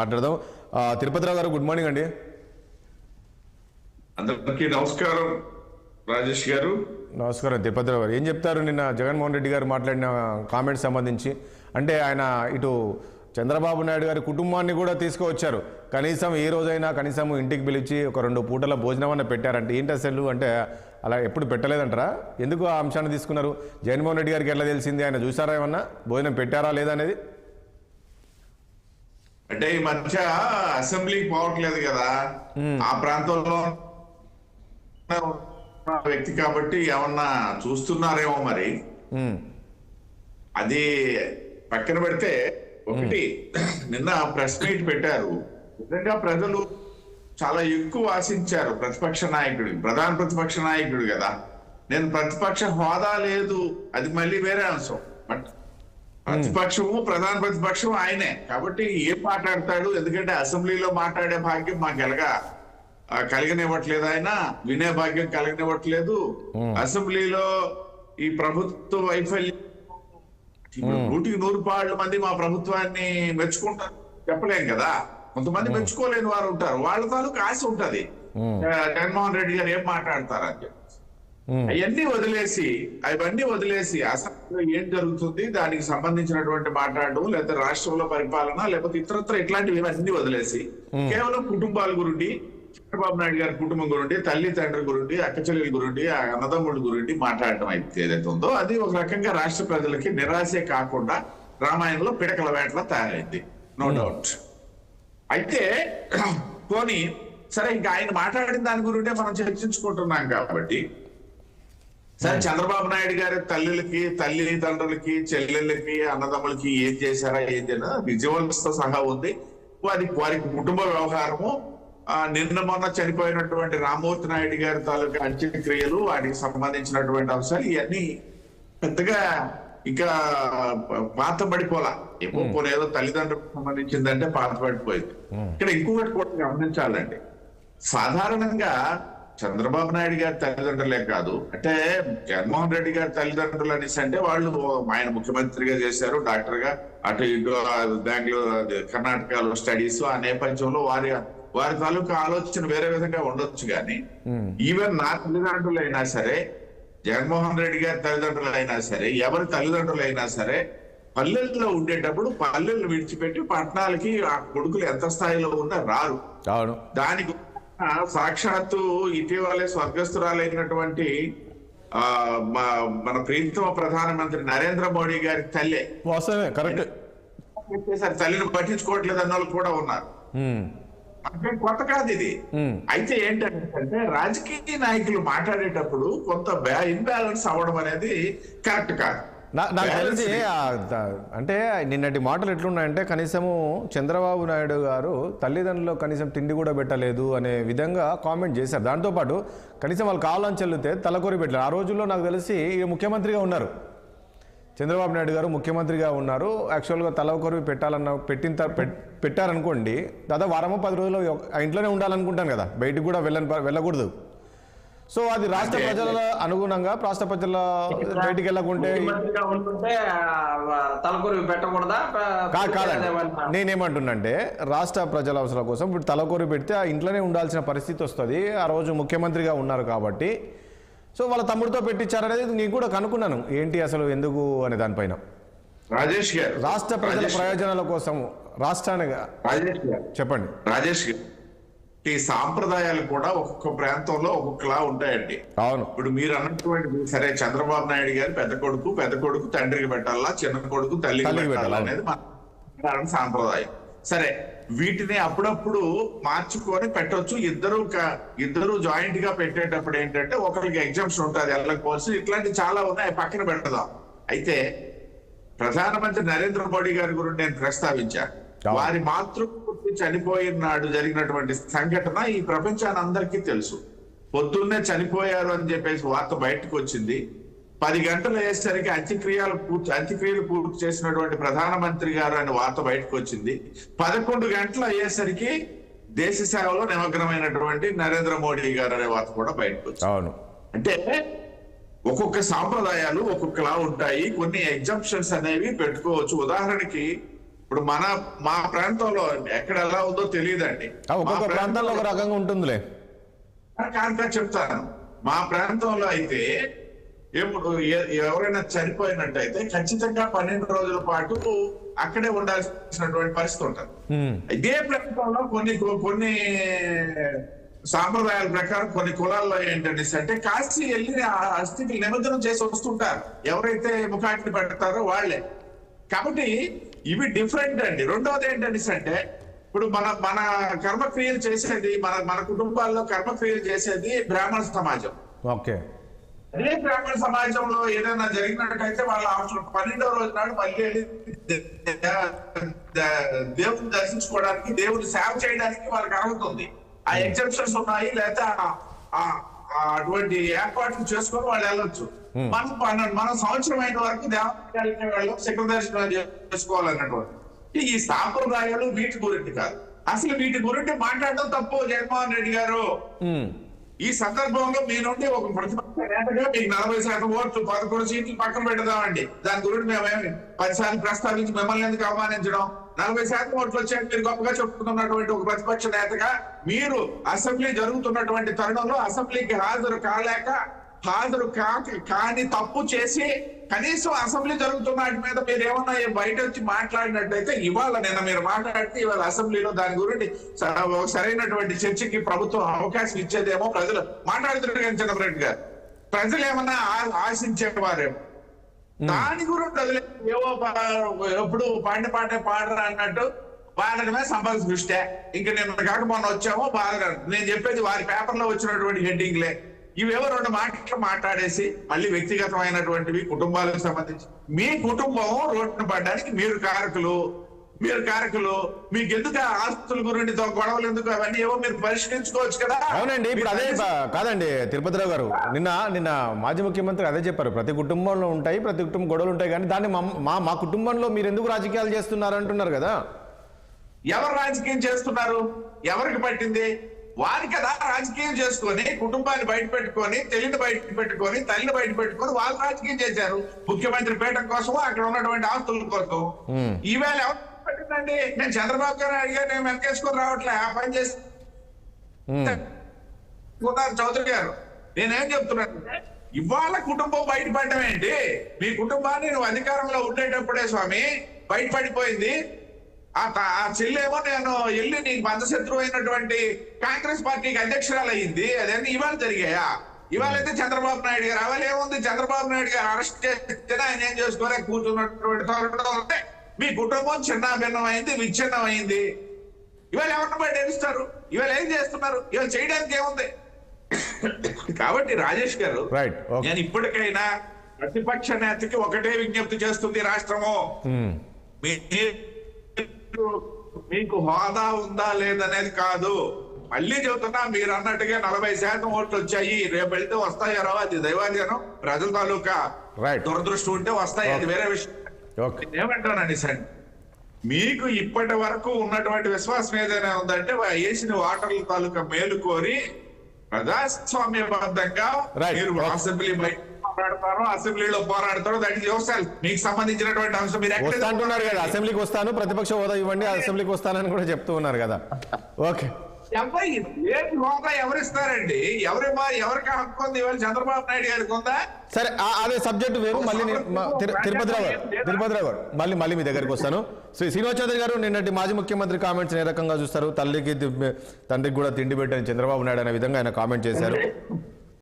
మాట్లాడదాం. తిరుపతిరావు గారు, good morning అండి. అందరికీ నమస్కారం. రాజేష్ గారు నమస్కారం. తిరుపతిరావు గారు ఏం చెప్తారు? నిన్న జగన్మోహన్ రెడ్డి గారు మాట్లాడిన కామెంట్స్ సంబంధించి, అంటే ఆయన ఇటు చంద్రబాబు నాయుడు గారి కుటుంబాన్ని కూడా తీసుకువచ్చారు, కనీసం ఏ రోజైనా కనీసం ఇంటికి పిలిచి ఒక 2 పూటల భోజనం అన్న పెట్టారంటే ఏంటి అసలు? అంటే అలా ఎప్పుడు పెట్టలేదంటారా? ఎందుకు ఆ అంశాన్ని తీసుకున్నారు? జగన్మోహన్ రెడ్డి గారికి ఎట్లా తెలిసింది? ఆయన చూసారా ఏమన్నా భోజనం పెట్టారా లేదా అనేది? అంటే ఈ మధ్య అసెంబ్లీకి పోవట్లేదు కదా, ఆ ప్రాంతంలో వ్యక్తి కాబట్టి ఏమన్నా చూస్తున్నారేమో మరి. అది పక్కన పెడితే, ఒకటి నిన్న ప్రెస్ మీట్ పెట్టారు. నిజంగా ప్రజలు చాలా ఎక్కువ ఆశించారు ప్రతిపక్ష నాయకుడు, ప్రధాన ప్రతిపక్ష నాయకుడు కదా. నేను ప్రతిపక్ష హోదా లేదు, అది మళ్ళీ వేరే అంశం. బట్ ప్రతిపక్షము ప్రధాన ప్రతిపక్షం ఆయనే కాబట్టి ఏం మాట్లాడతాడు? ఎందుకంటే అసెంబ్లీలో మాట్లాడే భాగ్యం మాకు కలిగనివ్వట్లేదు, ఆయన వినే భాగ్యం కలిగనివ్వట్లేదు. అసెంబ్లీలో ఈ ప్రభుత్వ వైఫల్యం, 100% మంది మా ప్రభుత్వాన్ని మెచ్చుకుంటారు చెప్పలేం కదా. కొంతమంది మెచ్చుకోలేని వారు ఉంటారు, వాళ్ళ తాలూకు ఆశ ఉంటది జగన్మోహన్ రెడ్డి గారు ఏం మాట్లాడతారని చెప్పి. అవన్నీ వదిలేసి అసెంబ్లీలో ఏం జరుగుతుంది దానికి సంబంధించినటువంటి మాట్లాడడం, లేకపోతే రాష్ట్రంలో పరిపాలన, లేకపోతే ఇతరత్ర ఇట్లాంటివి అన్ని వదిలేసి కేవలం కుటుంబాల గురించి, చంద్రబాబు నాయుడు గారి కుటుంబం గురించి, తల్లి తండ్రి గురించి, అక్కచెల్లెల గురించి, ఆ అన్నదమ్ముల గురించి మాట్లాడటం అయితే ఏదైతే ఉందో అది ఒక రకంగా రాష్ట్ర ప్రజలకి నిరాశే కాకుండా రామాయణంలో పిడకల వేటలా తయారైంది, నో డౌట్. అయితే పోనీ సరే, ఇంకా ఆయన మాట్లాడిన దాని గురింటే మనం చర్చించుకుంటున్నాం కాబట్టి, సరే చంద్రబాబు నాయుడు గారి తల్లిదండ్రులకి, చెల్లెళ్ళకి, అన్నదమ్ములకి ఏం చేశారా ఏం చేయనా విజువల్స్ తో సహా ఉంది. వారి కుటుంబ వ్యవహారము, నిన్న మొన్న చనిపోయినటువంటి రామ్మూర్తి నాయుడు గారి తాలూకా అంత్యక్రియలు, వాటికి సంబంధించినటువంటి అంశాలు, ఇవన్నీ పెద్దగా ఇంకా పాతబడిపోలా. ఏదో తల్లిదండ్రులకు సంబంధించిందంటే పాతబడిపోయింది. ఇక్కడ ఇంకొకటి కూడా గమనించాలండి. సాధారణంగా చంద్రబాబు నాయుడు గారి తల్లిదండ్రులే కాదు, అంటే జగన్మోహన్ రెడ్డి గారి తల్లిదండ్రులు అనేసి అంటే వాళ్ళు ఆయన ముఖ్యమంత్రిగా చేశారు, డాక్టర్ గా, అటు ఇటు బెంగళూరు కర్ణాటకలో స్టడీస్, ఆ నేపథ్యంలో వారి తాలూకా ఆలోచన వేరే విధంగా ఉండొచ్చు. కానీ ఈవెన్ నా తల్లిదండ్రులు అయినా సరే, జగన్మోహన్ రెడ్డి గారి తల్లిదండ్రులు అయినా సరే, ఎవరి తల్లిదండ్రులు అయినా సరే, పల్లెల్లో ఉండేటప్పుడు పల్లెలను విడిచిపెట్టి పట్టణాలకి ఆ కొడుకులు ఎంత స్థాయిలో ఉన్నా రారు. దానికి సాక్షాత్తు ఇటీవలే స్వర్గస్థురాలైనటువంటి మన ప్రీతమ ప్రధానమంత్రి నరేంద్ర మోడీ గారి తల్లే తల్లిని పట్టించుకోవట్లేదు అన్న వాళ్ళు కూడా ఉన్నారు. అంటే కొత్త కాదు ఇది. అయితే ఏంటంటే రాజకీయ నాయకులు మాట్లాడేటప్పుడు కొంత ఇన్బ్యాలెన్స్ అవ్వడం అనేది కరెక్ట్ కాదు. నాకు తెలిసి అంటే నిన్నటి మాటలు ఎట్లున్నాయంటే, కనీసము చంద్రబాబు నాయుడు గారు తల్లిదండ్రులు కనీసం తిండి కూడా పెట్టలేదు అనే విధంగా కామెంట్ చేశారు. దాంతోపాటు కనీసం వాళ్ళు కావాలని చెల్లితే తలకొరి పెట్టారు. ఆ రోజుల్లో నాకు తెలిసి ముఖ్యమంత్రిగా ఉన్నారు, చంద్రబాబు నాయుడు గారు ముఖ్యమంత్రిగా ఉన్నారు. యాక్చువల్గా తలకొరి పెట్టారనుకోండి, దాదాపు 10 రోజులు ఇంట్లోనే ఉండాలనుకుంటాను కదా, బయటికి కూడా వెళ్ళకూడదు. సో అది రాష్ట్ర ప్రజల అనుగుణంగా, రాష్ట్ర ప్రజల బయటికి వెళ్ళకుంటే కాదండి. నేనేమంటున్నంటే, రాష్ట్ర ప్రజల అవసరం కోసం ఇప్పుడు తలకొరి పెడితే ఆ ఇంట్లోనే ఉండాల్సిన పరిస్థితి వస్తుంది. ఆ రోజు ముఖ్యమంత్రిగా ఉన్నారు కాబట్టి, సో వాళ్ళ తమ్ముడితో పెట్టించారనేది నేను కూడా కనుక్కున్నాను, ఏంటి అసలు ఎందుకు అనే దానిపైన. రాజేష్ గారు, రాష్ట్ర ప్రజల ప్రయోజనాల కోసం రాష్ట్రానికి చెప్పండి. రాజేష్ గారు, ఈ సాంప్రదాయాలు కూడా ఒక్కొక్క ప్రాంతంలో ఒక్కొక్కలా ఉంటాయండి. అవును. ఇప్పుడు మీరు అన్నటువంటి, సరే చంద్రబాబు నాయుడు గారు పెద్ద కొడుకు తండ్రికి పెట్టాలా, చిన్న కొడుకు తల్లికి పెట్టాలా అనేది మన సాంప్రదాయం. సరే, వీటిని అప్పుడప్పుడు మార్చుకొని పెట్టొచ్చు. ఇద్దరు జాయింట్ గా పెట్టేటప్పుడు ఏంటంటే ఒకరికి ఎగ్జామ్షన్ ఉంటుంది, వెళ్ళకపోవచ్చు. ఇట్లాంటి చాలా ఉన్నాయి, పక్కన పెట్టదాం. అయితే ప్రధానమంత్రి నరేంద్ర మోడీ గారి గురించి నేను ప్రస్తావించాను. వారి మాతృమూర్తి చనిపోయిన నాడు జరిగినటువంటి సంఘటన ఈ ప్రపంచాన్ని అందరికీ తెలుసు. పొద్దున్నే చనిపోయారు అని చెప్పేసి వార్త బయటకు వచ్చింది. 10 గంటలు అయ్యేసరికి అంత్యక్రియలు పూర్తి చేసినటువంటి ప్రధానమంత్రి గారు అనే వార్త బయటకు వచ్చింది. 11 గంటలు అయ్యేసరికి దేశ సేవలో నిమగ్నమైనటువంటి నరేంద్ర మోడీ గారు అనే వార్త కూడా బయటకు వచ్చింది. అంటే ఒక్కొక్క సాంప్రదాయాలు ఒక్కొక్కలా ఉంటాయి, కొన్ని ఎగ్జంప్షన్స్ అనేవి పెట్టుకోవచ్చు. ఉదాహరణకి ఇప్పుడు మా ప్రాంతంలో ఎక్కడ ఎలా ఉందో తెలియదండి. ఒక్కొక్క ప్రాంతాల్లో ఒక రకంగా ఉంటుందిలే. కాంటాక్ట్ చెప్తాను. మా ప్రాంతంలో అయితే ఇప్పుడు ఎవరైనా చనిపోయినట్టయితే ఖచ్చితంగా 12 రోజుల పాటు అక్కడే ఉండాల్సినటువంటి పరిస్థితి ఉంటుంది. ఇదే ప్రాంతంలో కొన్ని సాంప్రదాయాల ప్రకారం కొన్ని కులాల్లో ఏంటంటే అంటే కాశీ వెళ్ళి ఆ అస్థికి నిమజ్జనం చేసి వస్తుంటారు ఎవరైతే ముఖాటిని పెడతారో వాళ్ళే. కాబట్టి ఇవి డిఫరెంట్ అండి. రెండవది ఏంటంటే ఇప్పుడు మన కర్మక్రియలు చేసేది మన కుటుంబాల్లో కర్మక్రియలు చేసేది బ్రాహ్మణ సమాజం. ఓకే. అదే బ్రాహ్మణ సమాజంలో ఏదైనా జరిగినట్టయితే వాళ్ళ 12వ రోజు నాడు మళ్ళీ దేవుని దర్శించుకోవడానికి దేవుని సేవ చేయడానికి వాళ్ళకి అర్హత ఆ ఎగ్జామ్షన్స్ ఉన్నాయి, లేదా అటువంటి ఏర్పాట్లు చేసుకొని వాళ్ళు వెళ్ళొచ్చు. మనం సంవత్సరం అయిన వరకు దేవాలయాలకి వెళ్ళడం శిఖర దర్శనం చేసుకోవాలన్నటువంటి ఈ సాంప్రదాయాలు వీటి గురించి కాదు. అసలు వీటి గురించి మాట్లాడడం తప్పు. జగన్మోహన్ రెడ్డి గారు ఈ సందర్భంలో మీ నుండి ఒక ప్రతిపక్ష నేతగా మీకు 40% ఓట్లు 11 సీట్లు పక్కన పెడదామండి. దాని గురించి మేమేమి 10 సార్లు ప్రస్తావించి మిమ్మల్ని ఎందుకు అవమానించడం? 40% ఓట్లు వచ్చాక మీరు గొప్పగా చెప్పుకున్నటువంటి ఒక ప్రతిపక్ష నేతగా మీరు అసెంబ్లీ జరుగుతున్నటువంటి తరుణంలో అసెంబ్లీకి హాజరు కాని తప్పు చేసి కనీసం అసెంబ్లీ జరుగుతున్న వాటి మీద మీరు ఏమన్నా బయట వచ్చి మాట్లాడినట్టయితే నిన్న మీరు మాట్లాడితే ఇవాళ అసెంబ్లీలో దాని గురించి సరైనటువంటి చర్చకి ప్రభుత్వం అవకాశం ఇచ్చేదేమో ప్రజలు మాట్లాడుతున్నారు. కానీ చంద్రబాబు గారు ప్రజలు ఏమన్నా ఆశించేవారేమో దాని గురించి ఏవో ఎప్పుడు పాడరా అన్నట్టు బాధమే సంపద సృష్టి. ఇంకా నేను కాక మొన్న వచ్చామో బాధ. నేను చెప్పేది వారి పేపర్లో వచ్చినటువంటి హెడ్డింగ్లే. ఇవేవో 2 మాటలు మాట్లాడేసి మళ్ళీ వ్యక్తిగతమైనటువంటివి కుటుంబాలకు సంబంధించి మీ కుటుంబం రోడ్డున పడడానికి మీరు కారకులు మీకు ఎందుకు ఆస్తుల గురించి గొడవలు ఎందుకు అవన్నీ ఏవో మీరు పరిష్కరించుకోవచ్చు కదా. అవునండి. ఇప్పుడు అదే కాదండి తిరుపతిరావు గారు నిన్న మాజీ ముఖ్యమంత్రి అదే చెప్పారు. ప్రతి కుటుంబంలో ఉంటాయి, ప్రతి కుటుంబం గొడవలు ఉంటాయి, కానీ దాన్ని మా కుటుంబంలో మీరు ఎందుకు రాజకీయాలు చేస్తున్నారు అంటున్నారు కదా. ఎవరు రాజకీయం చేస్తున్నారు? ఎవరికి పట్టింది? వారి కదా రాజకీయం చేసుకొని కుటుంబాన్ని బయట పెట్టుకొని తల్లిని బయట పెట్టుకొని వాళ్ళు రాజకీయం చేశారు. ముఖ్యమంత్రి పీఠం కోసం అక్కడ ఉన్నటువంటి ఆస్తుల కోసం. ఈవేళ ఎవరు పట్టిందండి? నేను చంద్రబాబు గారు అడిగా నేను వెనకేసుకొని రావట్లే ఆ పని చేసి చౌదరి గారు. నేనేం చెప్తున్నానంటే ఇవాళ కుటుంబం బయటపడడం ఏంటి? మీ కుటుంబాన్ని నువ్వు అధికారంలో ఉండేటప్పుడే స్వామి బయటపడిపోయింది. ఆ చెల్లేమో నేను వెళ్ళి నీకు బంధశత్రువు అయినటువంటి కాంగ్రెస్ పార్టీకి అధ్యక్షురాలు అయ్యింది. అదన్నీ ఇవాళ జరిగాయా? ఇవాళ అయితే చంద్రబాబు నాయుడు గారు అవన్నీ ఏముంది? చంద్రబాబు నాయుడు గారు అరెస్ట్ చేస్తే ఆయన ఏం చేసుకోలే కూర్చున్నటువంటి మీ కుటుంబం చిన్న భిన్నం అయింది, విచ్ఛిన్నం అయింది. ఇవాళ ఎవరిని బయట ఏడుస్తారు? ఇవాళ ఏం చేస్తున్నారు? ఇవాళ చేయడానికి ఏముంది? కాబట్టి రాజేష్ గారు నేను ఇప్పటికైనా ప్రతిపక్ష నేతకి ఒకటే విజ్ఞప్తి చేస్తుంది రాష్ట్రము. మీకు హోదా ఉందా లేదనేది కాదు. మళ్ళీ చెబుతున్నా, మీరు అన్నట్టుగా 40% ఓట్లు వచ్చాయి. రేపు వెళ్తే వస్తాయో రావో అది దైవాధీనం, ప్రజల తాలూకా దురదృష్టం ఉంటే వస్తాయి, అది వేరే విషయం. ఏమంటానండి సార్, మీకు ఇప్పటి వరకు ఉన్నటువంటి విశ్వాసం ఏదైనా ఉందంటే వేసిన ఓటర్ల తాలూకా మేలు కోరి ప్రజాస్వామ్యబద్ధంగా మీరు అసెంబ్లీ బయట పోరాడతారో అసెంబ్లీలో పోరాడతారో దానికి వ్యవసాయాలు మీకు సంబంధించినటువంటి అంశం. మీరు అంటున్నారు కదా అసెంబ్లీకి వస్తాను, ప్రతిపక్ష హోదా ఇవ్వండి, అసెంబ్లీకి వస్తానని కూడా చెప్తూ ఉన్నారు కదా. ఓకే. ఏంటి హోదా ఎవరిస్తారండి? ఎవరికి హక్కు ఉంది? ఇవాళ చంద్రబాబు నాయుడు గారికి ఉందా? సరే అదే సబ్జెక్ట్ వేరు. మళ్ళీ తిరుపతిరావు గారు మళ్ళీ మీ దగ్గరికి వస్తాను. శ్రీనివాస్ చౌదరి గారు, నిన్నటి మాజీ ముఖ్యమంత్రి కామెంట్స్ ఏ రకంగా చూస్తారు? తండ్రికి కూడా తిండి పెట్టని చంద్రబాబు నాయుడు అనే విధంగా ఆయన కామెంట్ చేశారు.